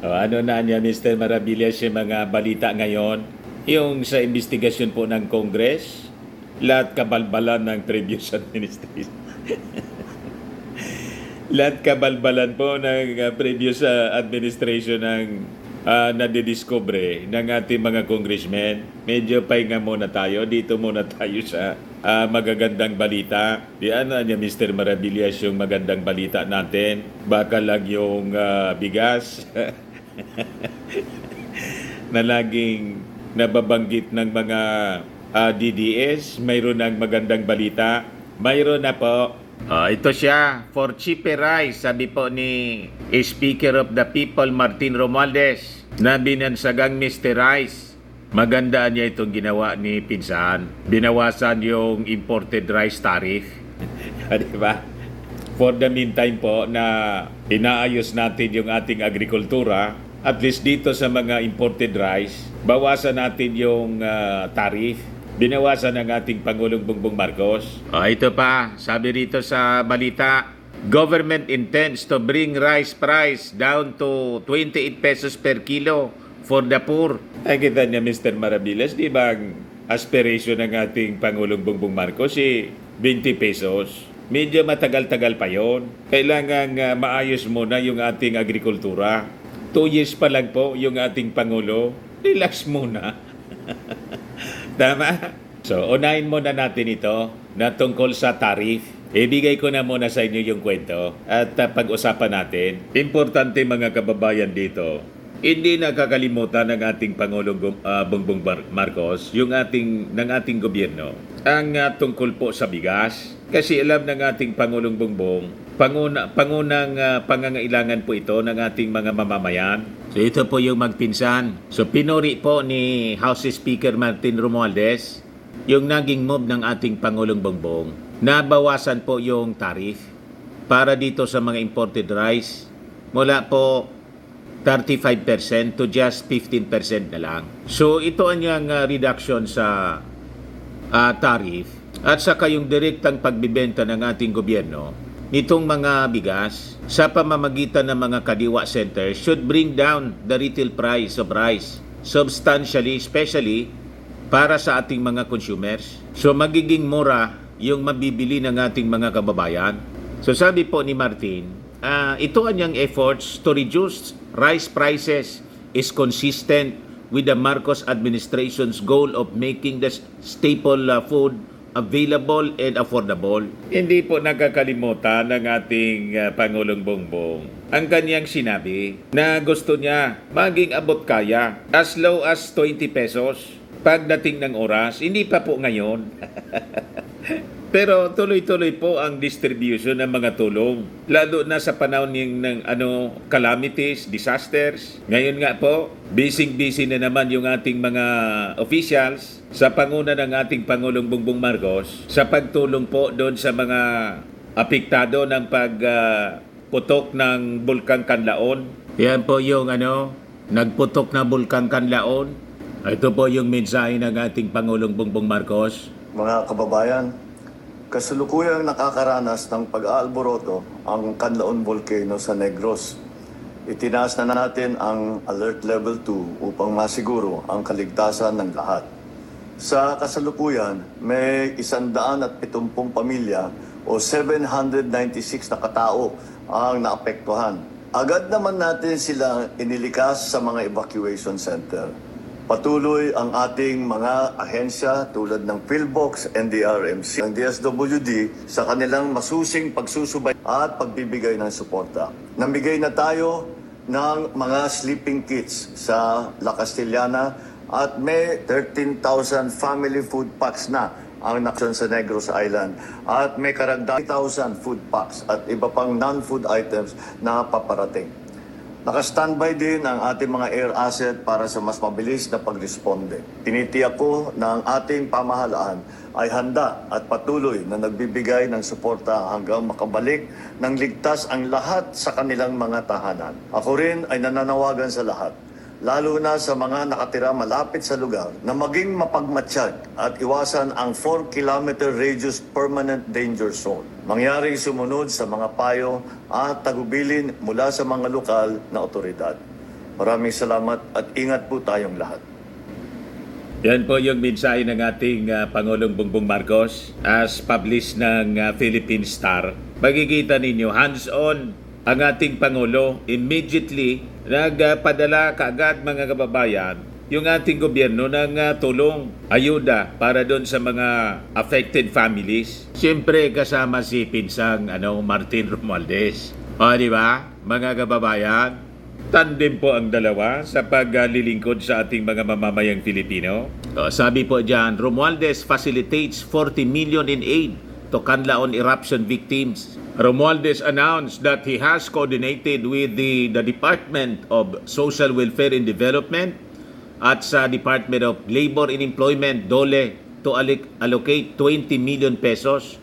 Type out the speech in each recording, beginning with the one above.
O, ano na niya, Mr. Maravillas, yung mga balita ngayon? Yung sa investigasyon po ng Congress, lahat kabalbalan ng previous administration. Lahat kabalbalan po ng previous administration ng nadidiscover ng ating mga congressmen. Medyo pahinga muna tayo. Dito muna tayo sa magagandang balita. Di ano niya, Mr. Maravillas, yung magandang balita natin. Baka lang yung bigas na laging nababanggit ng mga DDS. Mayroon ng magandang balita. Mayroon na po. Ito siya, for cheaper rice, sabi po ni Speaker of the People, Martin Romualdez, na binansagang Mr. Rice. Magandaan niya itong ginawa ni Pinsan. Binawasan yung imported rice tariff. Diba? For the meantime po na inaayos natin yung ating agrikultura, at least dito sa mga imported rice, bawasan natin yung tariff. Binawasan ng ating Pangulong Bongbong Marcos. Ito pa, sabi rito sa balita, government intends to bring rice price down to 28 pesos per kilo for the poor. Ay, kita niya, Mr. Maravillas, di ba ang aspiration ng ating Pangulong Bongbong Marcos 20 pesos? Medyo matagal-tagal pa yon. Kailangan maayos muna yung ating agrikultura. 2 years pa lang po yung ating Pangulo. Relax muna. Tama? So, unahin muna natin ito na tungkol sa tariff. Ibigay ko na muna sa inyo yung kwento at pag-usapan natin. Importante mga kababayan dito, hindi nakakalimutan ng ating Pangulong Bongbong Marcos yung ng ating gobyerno ang tungkol po sa bigas. Kasi alam ng ating Pangulong Bongbong, pangunang pangangailangan po ito ng ating mga mamamayan. So ito po yung magpinsan. So pinuri po ni House Speaker Martin Romualdez yung naging move ng ating Pangulong Bongbong. Nabawasan po yung tariff para dito sa mga imported rice mula po 35% to just 15% na lang. So ito ang yung reduction sa tariff at saka yung direktang pagbibenta ng ating gobyerno nitong mga bigas sa pamamagitan ng mga kadiwa centers should bring down the retail price of rice substantially, especially para sa ating mga consumers. So magiging mura yung mabibili ng ating mga kababayan. So sabi po ni Martin, ito ang niyang efforts to reduce rice prices is consistent with the Marcos administration's goal of making the staple food available and affordable. Hindi po nakakalimutan ng ating Pangulong Bongbong ang kanyang sinabi na gusto niya maging abot kaya as low as 20 pesos pagdating ng oras. Hindi pa po ngayon. Pero tuloy-tuloy po ang distribution ng mga tulong. Lalo na sa panahon ng calamities, disasters. Ngayon nga po, busy-busy na naman yung ating mga officials sa panguna ng ating Pangulong Bongbong Marcos sa pagtulong po doon sa mga apektado ng pagputok ng Bulkang Kanlaon. Yan po yung nagputok na Bulkang Kanlaon. Ito po yung mensahe ng ating Pangulong Bongbong Marcos. Mga kababayan, kasulukuyang nakakaranas ng pag-aalboroto ang Canlaon Volcano sa Negros. Itinaas na natin ang Alert Level 2 upang masiguro ang kaligtasan ng lahat. Sa kasalukuyan, may 170 pamilya o 796 na katao ang naapektuhan. Agad naman natin sila inilikas sa mga evacuation center. Patuloy ang ating mga ahensya tulad ng PhilBox, NDRMC, ng DSWD sa kanilang masusing pagsusubay at pagbibigay ng suporta. Namigay na tayo ng mga sleeping kits sa La Castellana at may 13,000 family food packs na ang nakasyon sa Negros Island at may karagdag 1,000 food packs at iba pang non-food items na paparating. Naka-standby din ang ating mga air asset para sa mas mabilis na pagresponde. Tinitiyak ko na ang ating pamahalaan ay handa at patuloy na nagbibigay ng suporta hanggang makabalik ng ligtas ang lahat sa kanilang mga tahanan. Ako rin ay nananawagan sa lahat, lalo na sa mga nakatira malapit sa lugar, na maging mapagmatsyag at iwasan ang 4-kilometer radius permanent danger zone. Mangyaring sumunod sa mga payo at tagubilin mula sa mga lokal na otoridad. Maraming salamat at ingat po tayong lahat. Yan po yung mensahe ng ating Pangulong Bongbong Marcos as published ng Philippine Star. Magkikita ninyo, hands-on ang ating Pangulo. Immediately, nagpadala kaagad mga kababayan yung ating gobyerno ng tulong, ayuda para doon sa mga affected families. Siyempre kasama si Pinsang Martin Romualdez. O di ba, mga kababayan? Tandem po ang dalawa sa paglilingkod sa ating mga mamamayang Filipino. Sabi po dyan, Romualdez facilitates 40 million in aid to Canlaon eruption victims. Romualdez announced that he has coordinated with the Department of Social Welfare and Development at sa Department of Labor and Employment, DOLE, to allocate 20 million pesos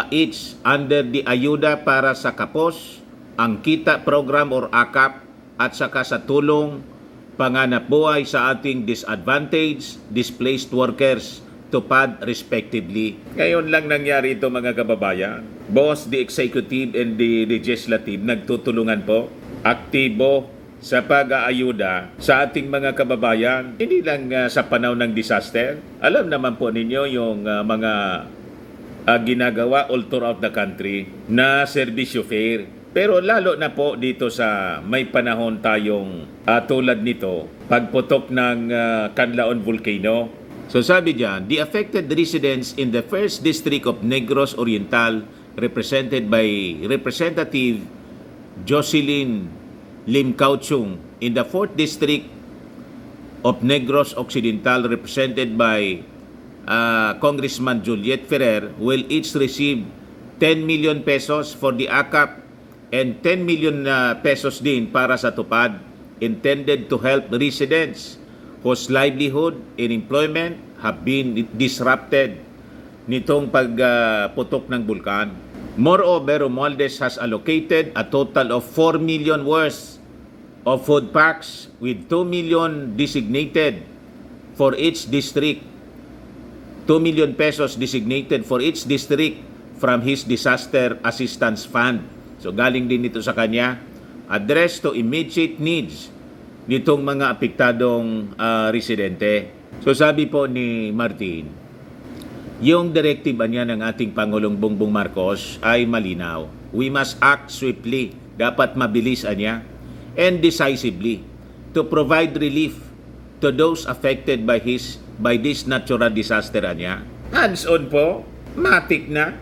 each under the ayuda para sa kapos, ang kita program or AKAP, at saka sa tulong panganap buhay sa ating disadvantaged, displaced workers, TUPAD respectively. Ngayon lang nangyari ito mga kababayan. Both the executive and the legislative nagtutulungan po, aktibo sa pag-aayuda sa ating mga kababayan. Hindi lang sa panahon ng disaster. Alam naman po ninyo yung mga ginagawa all throughout the country na serbisyo fair. Pero lalo na po dito sa may panahon tayong tulad nito, pagputok ng Canlaon Volcano. So sabi diyan, the affected residents in the 1st District of Negros Oriental represented by Representative Jocelyn Lim Cauchung, in the 4th District of Negros Occidental represented by Congressman Juliet Ferrer will each receive 10 million pesos for the AKAP and 10 million pesos din para sa TUPAD intended to help residents whose livelihood and employment have been disrupted nitong pagputok ng bulkan. Moreover, Romualdez has allocated a total of 4 million worth of food packs with 2 million designated for each district. 2 million pesos designated for each district from his disaster assistance fund. So galing din ito sa kanya, address to immediate needs nitong mga apektadong residente. So sabi po ni Martin, yung directive niya ng ating Pangulong Bongbong Marcos ay malinaw. We must act swiftly, dapat mabilis niya, and decisively to provide relief to those affected by this natural disaster niya. Hands-on po, matik na.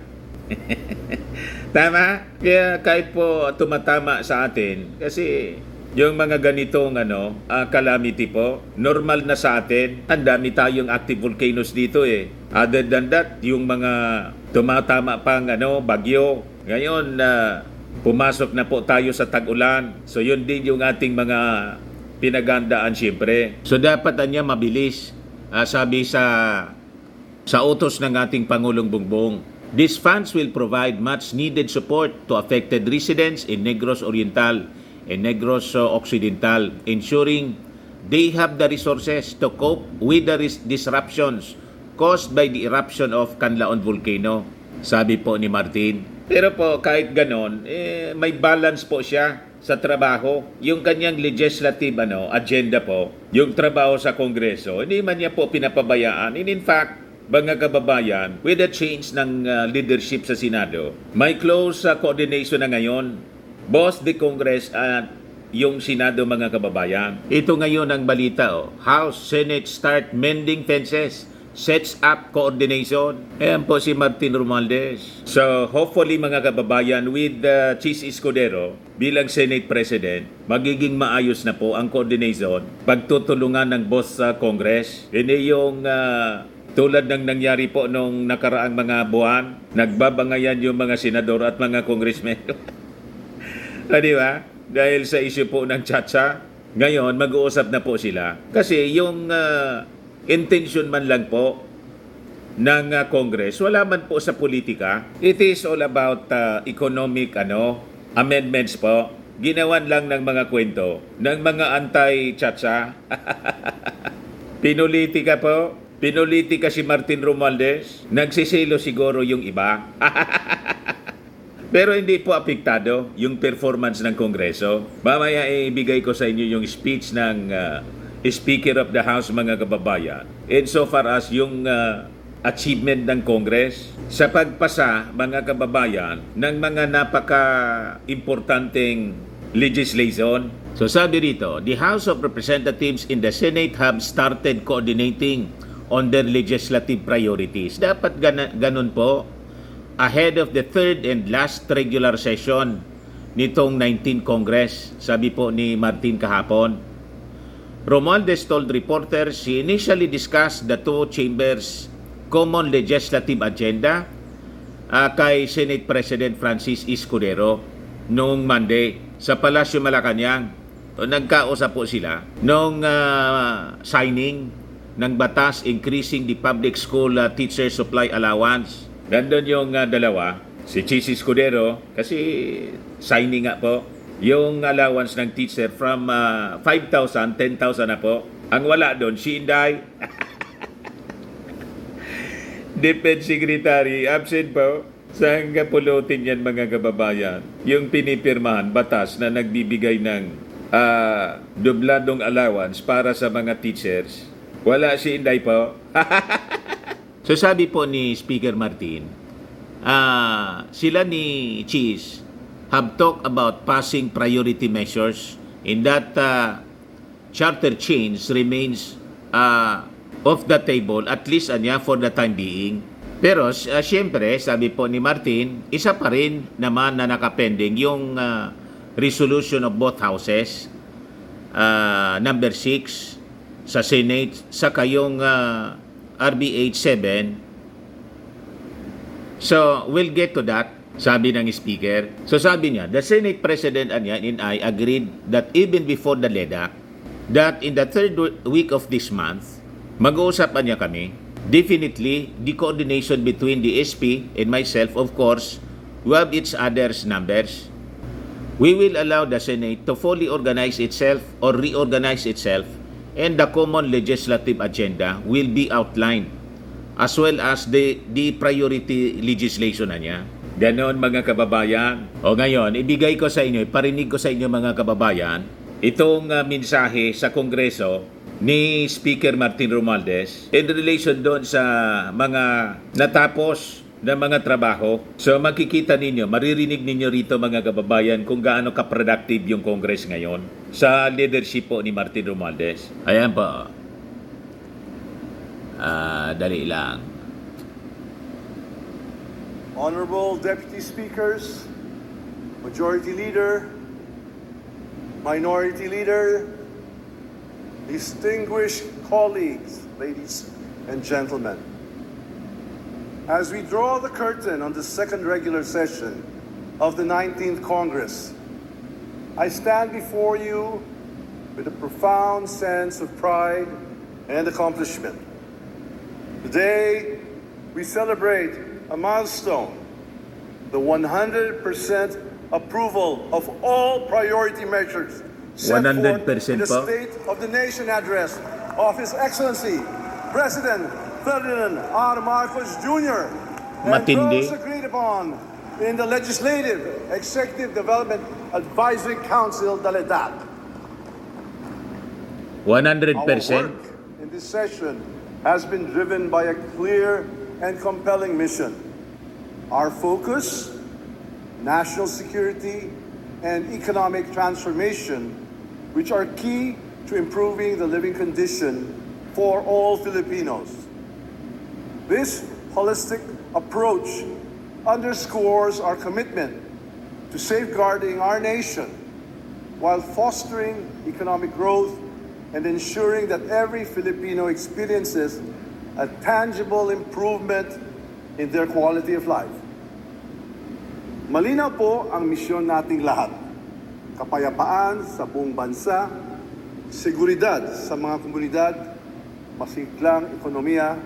Tama? Kaya kahit po tumatama sa atin, kasi yung mga ganitong calamity po, normal na sa atin. Ang dami tayong active volcanoes dito eh. Other than that, yung mga tumatama pang bagyo. Ngayon, pumasok na po tayo sa tag-ulan. So yun din yung ating mga pinagandaan siyempre. So dapat niya mabilis. Sabi sa utos ng ating Pangulong Bongbong, these funds will provide much needed support to affected residents in Negros Oriental and Negros Occidental, ensuring they have the resources to cope with the disruptions caused by the eruption of Canlaon Volcano, sabi po ni Martin. Pero po kahit ganon, may balance po siya sa trabaho. Yung kanyang legislative agenda po, yung trabaho sa Kongreso, hindi man niya po pinapabayaan. And in fact, mga kababayan, with the change ng leadership sa Senado, may close coordination na ngayon, both the Congress at yung Senado mga kababayan. Ito ngayon ang balita. House, Senate start mending fences, sets up coordination. Ayan po si Martin Romualdez. So hopefully mga kababayan, with Chis Escudero bilang Senate President, magiging maayos na po ang coordination, pagtutulungan ng both sa Congress. Hindi yung tulad ng nangyari po nung nakaraang mga buwan, nagbabangayan yung mga senador at mga congressmen. Di ba? Dahil sa issue po ng Chacha, ngayon mag-uusap na po sila. Kasi yung intention man lang po ng Congress, wala man po sa politika. It is all about economic amendments po. Ginawan lang ng mga kwento ng mga anti-Chacha. Pinulitika po. Pinulitika si Martin Romualdez. Nagsisilo siguro yung iba. Pero hindi po apektado yung performance ng Kongreso. Mamaya ibigay ko sa inyo yung speech ng Speaker of the House, mga kababayan. In so far as yung achievement ng Congress sa pagpasa, mga kababayan, ng mga napaka-importanteng legislation. So sabi rito, the House of Representatives in the Senate have started coordinating on their legislative priorities. Dapat ganun po ahead of the third and last regular session nitong 19th Congress, sabi po ni Martin kahapon. Romualdez told reporters he initially discussed the two chambers' common legislative agenda kay Senate President Francis Escudero noong Monday sa Palasyo Malacanang. Nagkausap po sila noong signing ng batas increasing the public school teacher supply allowance. Nandun yung dalawa, si Chis Escudero, kasi signing nga po, yung allowance ng teacher from 5,000, 10,000 na po. Ang wala doon, si Inday, Defense Secretary, absent po. Saan ka pulutin yan, mga kababayan? Yung pinipirmahan, batas na nagbibigay ng dubladong allowance para sa mga teachers. Wala si Inday po. So sabi po ni Speaker Martin, sila ni Cheese have talked about passing priority measures in that charter change remains off the table, at least for the time being. Pero siyempre, sabi po ni Martin, isa pa rin naman na nakapending yung resolution of both houses, number 6 sa Senate, saka yung RBH 7. So, we'll get to that, sabi ng speaker. So, sabi niya, the Senate President and I agreed that even before the LEDAC, that in the third week of this month, mag-uusapan niya kami. Definitely, the coordination between the SP and myself, of course, we have each other's numbers. We will allow the Senate to fully organize itself or reorganize itself, and the common legislative agenda will be outlined as well as the priority legislation na niya. Ganon, mga kababayan. O ngayon, ibigay ko sa inyo, parinig ko sa inyo, mga kababayan, itong mensahe sa Kongreso ni Speaker Martin Romualdez in relation doon sa mga natapos na mga trabaho. So makikita ninyo, maririnig ninyo rito, mga kababayan, kung gaano ka-productive yung Congress ngayon sa leadership po ni Martin Romualdez. Ayan po. Dali lang. Honorable Deputy Speakers, Majority Leader, Minority Leader, distinguished colleagues, ladies and gentlemen. As we draw the curtain on the second regular session of the 19th Congress, I stand before you with a profound sense of pride and accomplishment. Today, we celebrate a milestone, the 100% approval of all priority measures set forth in the State of the Nation address of His Excellency, President Ferdinand R. Marcos Jr. and those agreed upon in the Legislative Executive Development Advisory Council, the LEDAC. 100%. Our work in this session has been driven by a clear and compelling mission. Our focus, national security and economic transformation, which are key to improving the living condition for all Filipinos. This holistic approach underscores our commitment to safeguarding our nation while fostering economic growth and ensuring that every Filipino experiences a tangible improvement in their quality of life. Malinaw po ang misyon nating lahat. Kapayapaan sa buong bansa, seguridad sa mga komunidad, masiglang ekonomiya,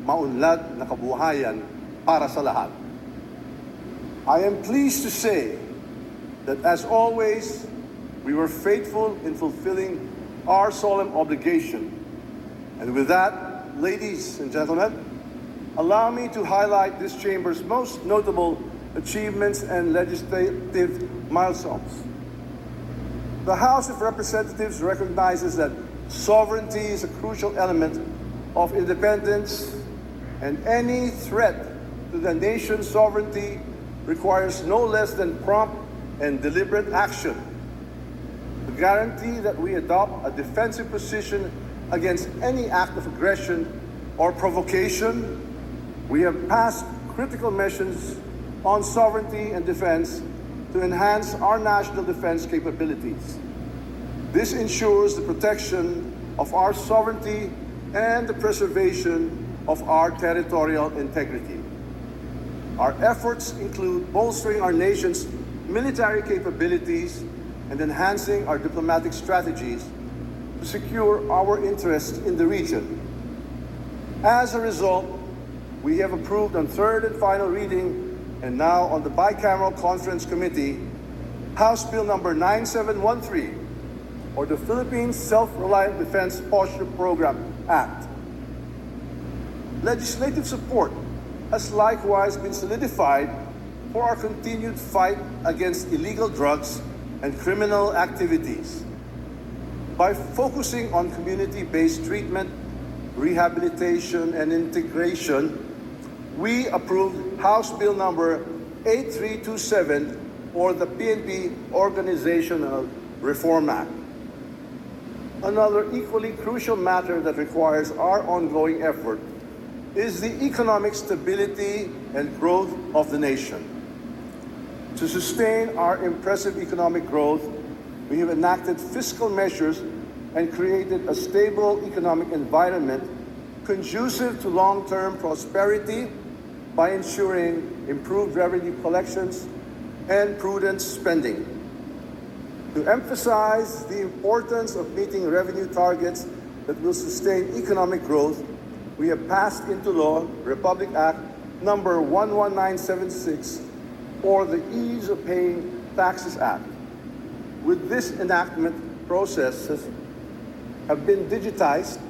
maunlad na kabuhayan para sa lahat. I am pleased to say that as always, we were faithful in fulfilling our solemn obligation. And with that, ladies and gentlemen, allow me to highlight this chamber's most notable achievements, and legislative milestones. The House of Representatives recognizes that sovereignty is a crucial element of independence, and any threat to the nation's sovereignty requires no less than prompt and deliberate action. To guarantee that we adopt a defensive position against any act of aggression or provocation, we have passed critical measures on sovereignty and defense to enhance our national defense capabilities. This ensures the protection of our sovereignty and the preservation of our territorial integrity. Our efforts include bolstering our nation's military capabilities and enhancing our diplomatic strategies to secure our interests in the region. As a result, we have approved on third and final reading and now on the Bicameral Conference Committee, House Bill number 9713, or the Philippines Self-Reliant Defense Posture Program Act. Legislative support has likewise been solidified for our continued fight against illegal drugs and criminal activities. By focusing on community-based treatment, rehabilitation, and integration, we approved House Bill number 8327, or the PNP Organizational Reform Act. Another equally crucial matter that requires our ongoing effort is the economic stability and growth of the nation. To sustain our impressive economic growth, we have enacted fiscal measures and created a stable economic environment conducive to long-term prosperity by ensuring improved revenue collections and prudent spending. To emphasize the importance of meeting revenue targets that will sustain economic growth, we have passed into law Republic Act number 11976, or the Ease of Paying Taxes Act. With this enactment, processes have been digitized,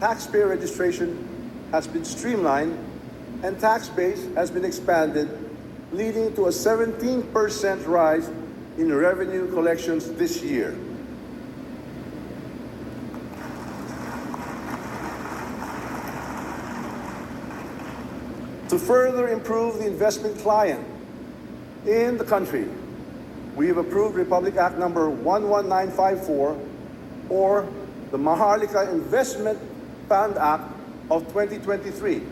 taxpayer registration has been streamlined, and tax base has been expanded, leading to a 17% rise in revenue collections this year. To further improve the investment climate in the country, we have approved Republic Act number 11954, or the Maharlika Investment Fund Act of 2023.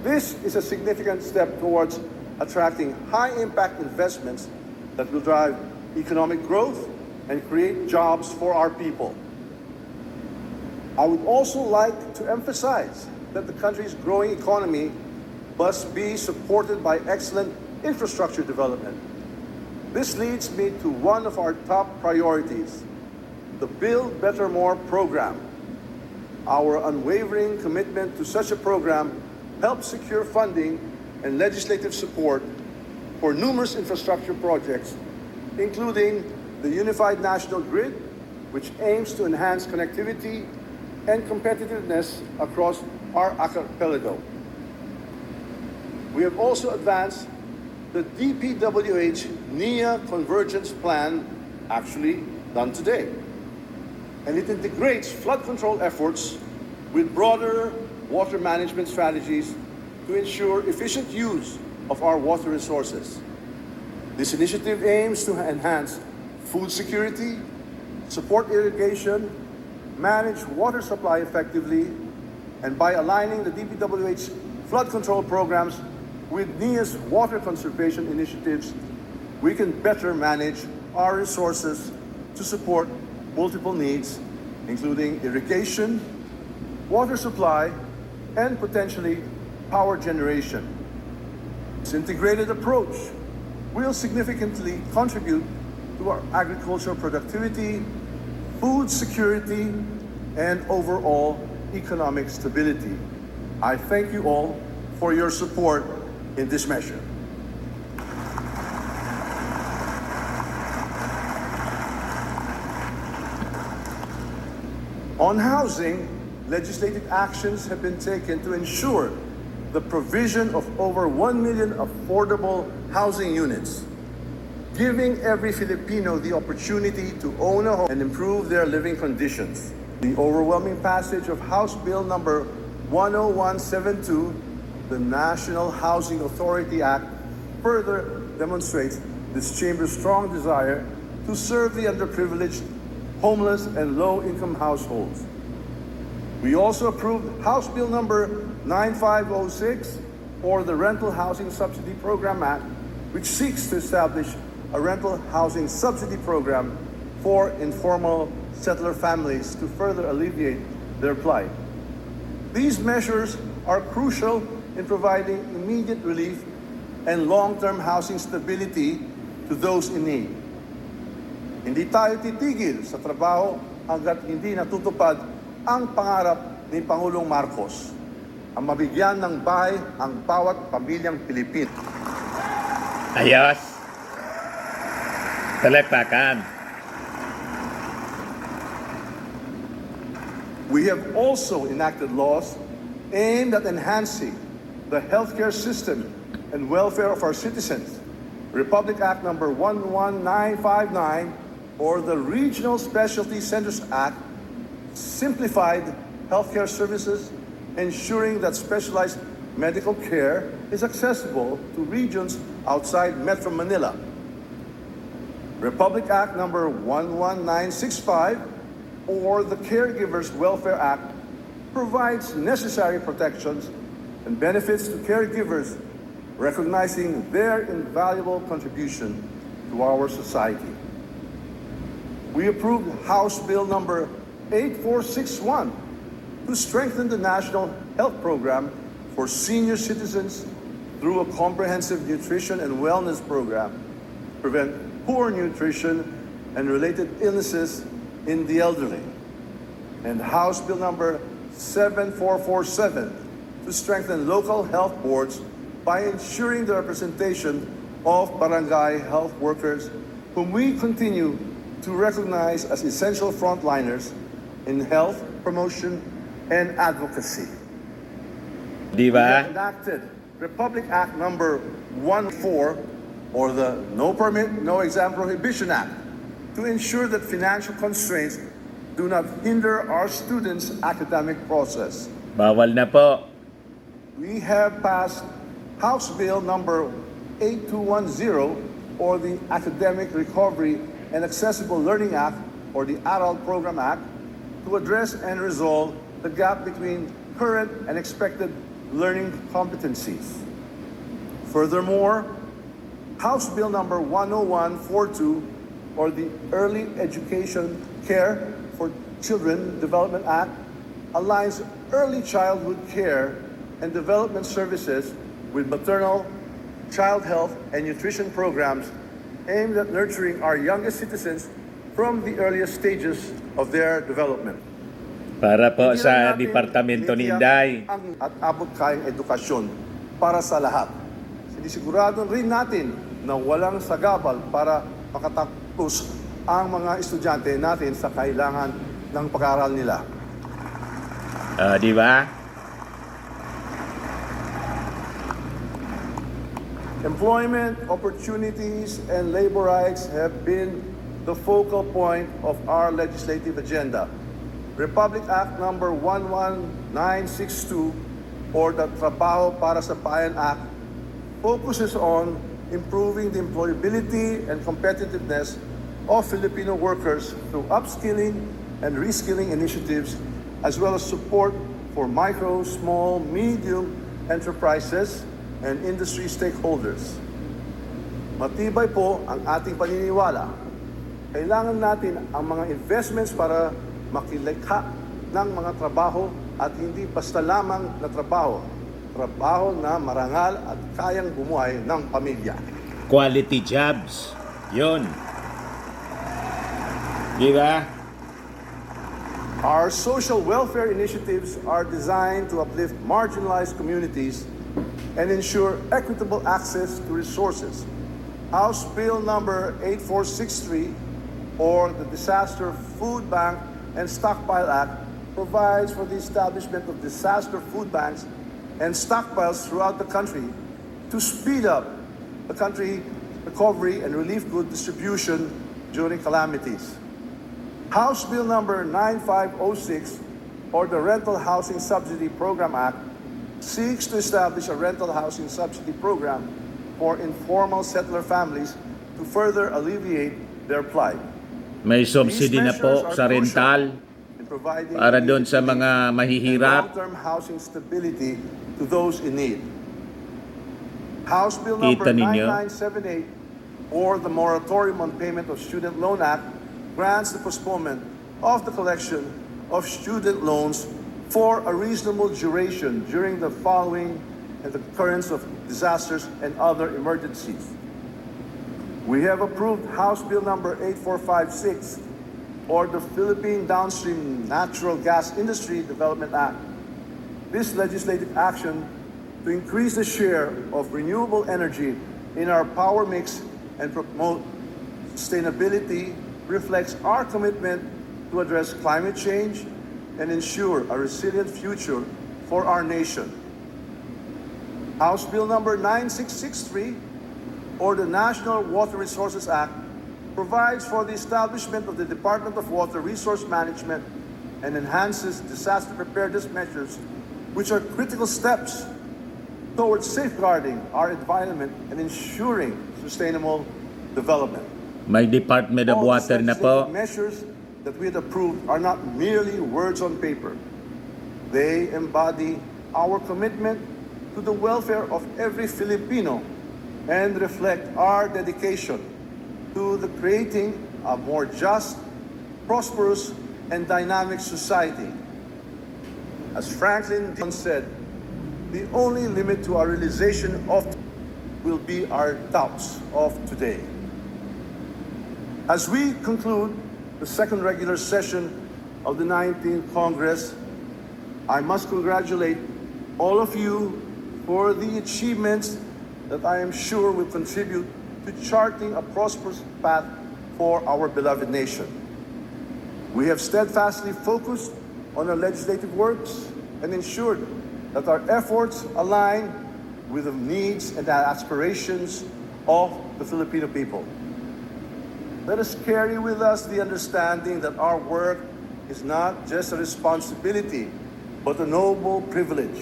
This is a significant step towards attracting high-impact investments that will drive economic growth and create jobs for our people. I would also like to emphasize that the country's growing economy must be supported by excellent infrastructure development. This leads me to one of our top priorities, the Build Better More program. Our unwavering commitment to such a program helps secure funding and legislative support for numerous infrastructure projects, including the Unified National Grid, which aims to enhance connectivity and competitiveness across our archipelago. We have also advanced the DPWH NIA Convergence Plan, actually done today. And it integrates flood control efforts with broader water management strategies to ensure efficient use of our water resources. This initiative aims to enhance food security, support irrigation, manage water supply effectively, and by aligning the DPWH flood control programs with NIA's water conservation initiatives, we can better manage our resources to support multiple needs, including irrigation, water supply, and potentially power generation. This integrated approach will significantly contribute to our agricultural productivity, food security, and overall economic stability. I thank you all for your support in this measure. On housing, legislative actions have been taken to ensure the provision of over 1 million affordable housing units, giving every Filipino the opportunity to own a home and improve their living conditions. The overwhelming passage of House Bill number 10172, the National Housing Authority Act, further demonstrates this chamber's strong desire to serve the underprivileged, homeless, and low-income households. We also approved House Bill number 9506, or the Rental Housing Subsidy Program Act, which seeks to establish a rental housing subsidy program for informal settler families to further alleviate their plight. These measures are crucial in providing immediate relief and long-term housing stability to those in need. Hindi tayo titigil sa trabaho hanggat hindi natutupad ang pangarap ni Pangulong Marcos, ang mabigyan ng bahay ang bawat pamilyang Pilipino. Ayos. Talapakan. We have also enacted laws aimed at enhancing the healthcare system and welfare of our citizens. Republic Act number 11959, or the Regional Specialty Centers Act, simplified healthcare services, ensuring that specialized medical care is accessible to regions outside Metro Manila. Republic Act number 11965, or the Caregivers Welfare Act, provides necessary protections and benefits to caregivers, recognizing their invaluable contribution to our society. We approved House Bill number 8461 to strengthen the National Health Program for senior citizens through a comprehensive nutrition and wellness program to prevent poor nutrition and related illnesses in the elderly. And House Bill number 7447 to strengthen local health boards by ensuring the representation of barangay health workers, whom we continue to recognize as essential frontliners in health promotion and advocacy. Di We ba? have enacted Republic Act number 14, or the No Permit, No Exam Prohibition Act, to ensure that financial constraints do not hinder our students' academic process. Bawal na po. We have passed House Bill number 8210, or the Academic Recovery and Accessible Learning Act, or the Adult Program Act, to address and resolve the gap between current and expected learning competencies. Furthermore, House Bill number 10142, or the Early Education Care for Children Development Act, aligns early childhood care and development services with maternal, child health, and nutrition programs aimed at nurturing our youngest citizens from the earliest stages of their development. Para po Hindi sa lang natin Departamento ni tinitiyak Inday. At abot kayang edukasyon para sa lahat. Sinisigurado rin natin na walang sagabal para makatapos ang mga estudyante natin sa kailangan ng pag-aaral nila. Di ba? Employment opportunities and labor rights have been the focal point of our legislative agenda. Republic Act number 11962, or the Trabaho para sa Bayan Act, focuses on improving the employability and competitiveness of Filipino workers through upskilling and reskilling initiatives, as well as support for micro, small, medium enterprises and industry stakeholders. Matibay po ang ating paniniwala. Kailangan natin ang mga investments para makilikha ng mga trabaho at hindi basta lamang na trabaho. Trabaho na marangal at kayang bumuhay ng pamilya. Quality jobs. Yun. Di ba? Our social welfare initiatives are designed to uplift marginalized communities and ensure equitable access to resources. House Bill number 8463, or the Disaster Food Bank and Stockpile Act, provides for the establishment of disaster food banks and stockpiles throughout the country to speed up the country recovery and relief good distribution during calamities. House Bill number 9506, or the Rental Housing Subsidy Program Act, seeks to establish a rental housing subsidy program for informal settler families to further alleviate their plight. May subsidy na po sa rental In providing para doon sa immediate mga relief and mahihirap. long-term housing stability to those in need. House Bill number Kita ninyo? 9978, or the Moratorium on Payment of Student Loan Act, grants the postponement of the collection of student loans for a reasonable duration during the following and the occurrence of disasters and other emergencies. We have approved House Bill number 8456, or the Philippine Downstream Natural Gas Industry Development Act. This legislative action to increase the share of renewable energy in our power mix and promote sustainability reflects our commitment to address climate change and ensure a resilient future for our nation. House Bill number 9663, or the National Water Resources Act, provides for the establishment of the Department of Water Resource Management and enhances disaster preparedness measures, which are critical steps towards safeguarding our environment and ensuring sustainable development. May Department of All Water these na po. legislative measures that we had approved are not merely words on paper. They embody our commitment to the welfare of every Filipino and reflect our dedication to the creating a more just, prosperous, and dynamic society. As Franklin D. said, the only limit to our realization of will be our doubts of today. As we conclude the second regular session of the 19th Congress, I must congratulate all of you for the achievements that I am sure will contribute to charting a prosperous path for our beloved nation. We have steadfastly focused on our legislative works and ensured that our efforts align with the needs and aspirations of the Filipino people. Let us carry with us the understanding that our work is not just a responsibility, but a noble privilege,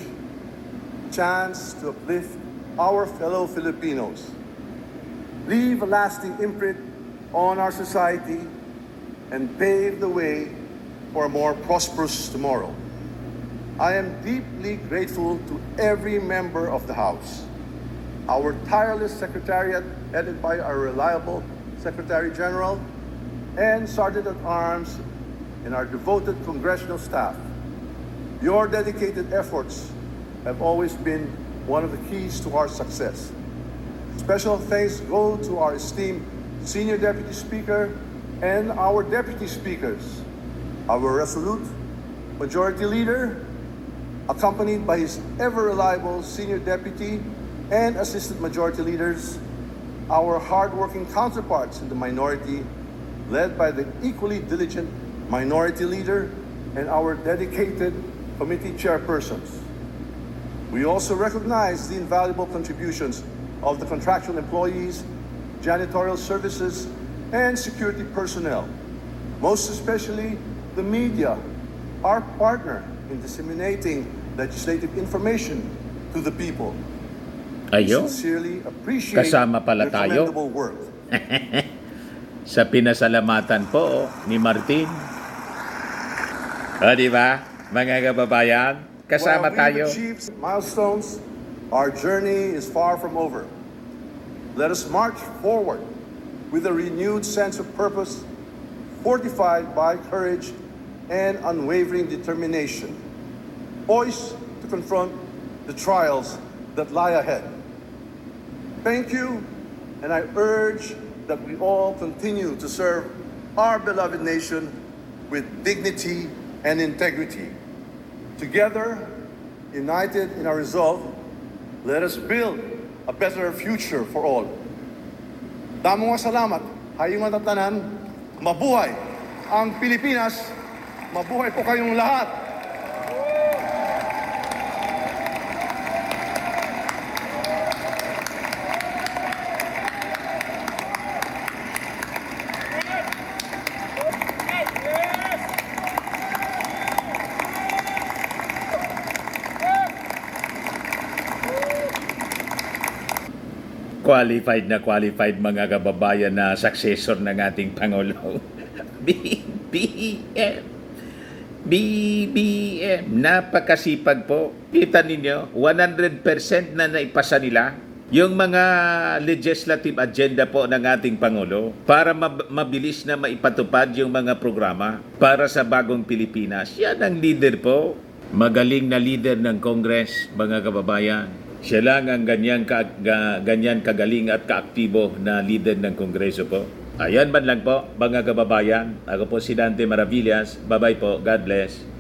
chance to uplift our fellow Filipinos, leave a lasting imprint on our society, and pave the way for a more prosperous tomorrow. I am deeply grateful to every member of the House, our tireless Secretariat, headed by our reliable Secretary General, and Sergeant-at-Arms, and our devoted congressional staff. Your dedicated efforts have always been one of the keys to our success. Special thanks go to our esteemed Senior Deputy Speaker and our Deputy Speakers, our resolute Majority Leader, accompanied by his ever-reliable Senior Deputy and Assistant Majority Leaders, our hard-working counterparts in the minority, led by the equally diligent Minority Leader and our dedicated committee chairpersons. We also recognize the invaluable contributions of the contractual employees, janitorial services, and security personnel, most especially the media, our partner in disseminating legislative information to the people. Ayo, Sincerely appreciate kasama pala their tayo. commendable work. Sa pinasalamatan po ni Martin. O, di ba? Mga kababayan, kasama While tayo. we've achieved milestones, our journey is far from over. Let us march forward with a renewed sense of purpose, fortified by courage and unwavering determination, poised to confront the trials that lie ahead. Thank you, and I urge that we all continue to serve our beloved nation with dignity and integrity. Together, united in our resolve, let us build a better future for all. Damo nga salamat, hayong nga tanan, mabuhay ang Pilipinas, mabuhay po kayong lahat. qualified mga kababayan na successor ng ating Pangulo. BBM. BBM. Napakasipag po. Kita ninyo, 100% na naipasa nila yung mga legislative agenda po ng ating Pangulo para mabilis na maipatupad yung mga programa para sa bagong Pilipinas. Yan ang leader po. Magaling na leader ng Congress, mga kababayan. Siya lang ang ganyan kagaling at kaaktibo na leader ng Kongreso po. Ayan man lang po, mga kababayan. Ako po si Dante Maravillas. Bye-bye po. God bless.